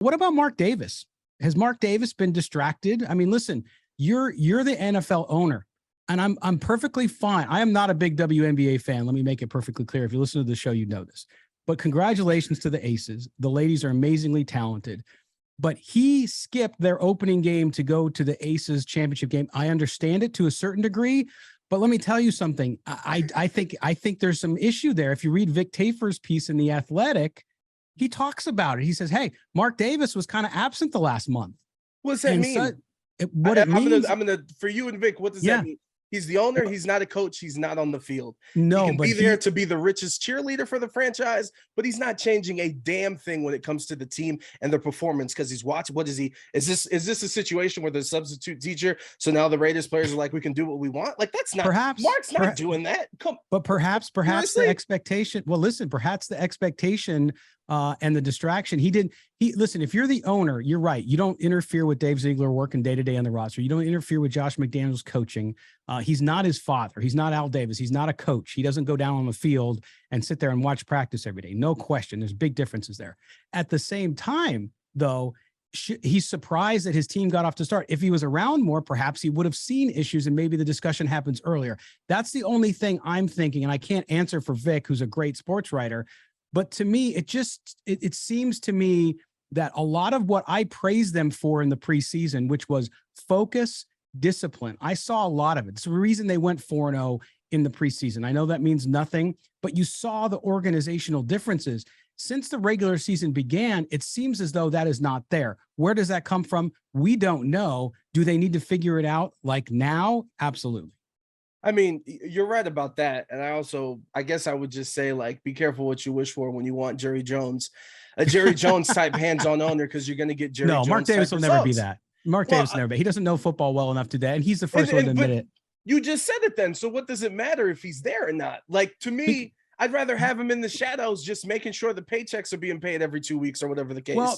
What about Mark Davis? Has Mark Davis been distracted? I mean, listen, you're the NFL owner, and I'm perfectly fine. I am not a big WNBA fan. Let me make it perfectly clear. If you listen to the show, you know this. But congratulations to the Aces. The ladies are amazingly talented. But he skipped their opening game to go to the Aces championship game. I understand it to a certain degree, but let me tell you something. I think there's some issue there. If you read Vic Tafer's piece in The Athletic, he talks about it. He says, hey, Mark Davis was kind of absent the last month. What does that mean? So, it means, I'm gonna for you and Vic, what does that mean? He's the owner. He's not a coach. He's not on the field. No, he can be there to be the richest cheerleader for the franchise, but he's not changing a damn thing when it comes to the team and their performance because he's watching. What is he? Is this a situation where the substitute teacher? So now the Raiders players are like, we can do what we want. Like that's not. Mark's not doing that. But perhaps the expectation. Well, listen, perhaps the expectation and the distraction. Listen, if you're the owner, you're right. You don't interfere with Dave Ziegler working day to day on the roster. You don't interfere with Josh McDaniels coaching. He's not his father. He's not Al Davis. He's not a coach. He doesn't go down on the field and sit there and watch practice every day. No question. There's big differences there. At the same time, though, he's surprised that his team got off to start. If he was around more, perhaps he would have seen issues and maybe the discussion happens earlier. That's the only thing I'm thinking. And I can't answer for Vic, who's a great sports writer. But to me, it seems to me that a lot of what I praised them for in the preseason, which was focus, discipline, I saw a lot of it. It's the reason they went 4-0 in the preseason. I know that means nothing, but you saw the organizational differences. Since the regular season began, it seems as though that is not there. Where does that come from? We don't know. Do they need to figure it out like now? Absolutely. I mean, you're right about that. And I guess I would just say, like, be careful what you wish for when you want Jerry Jones, a Jerry Jones type hands-on owner, because you're going to get Jerry Jones. No, Mark Davis will never be that. Mark Davis never be. He doesn't know football well enough to that. And he's the first one to admit it. You just said it then. So what does it matter if he's there or not? Like, to me, I'd rather have him in the shadows, just making sure the paychecks are being paid every 2 weeks or whatever the case. Well,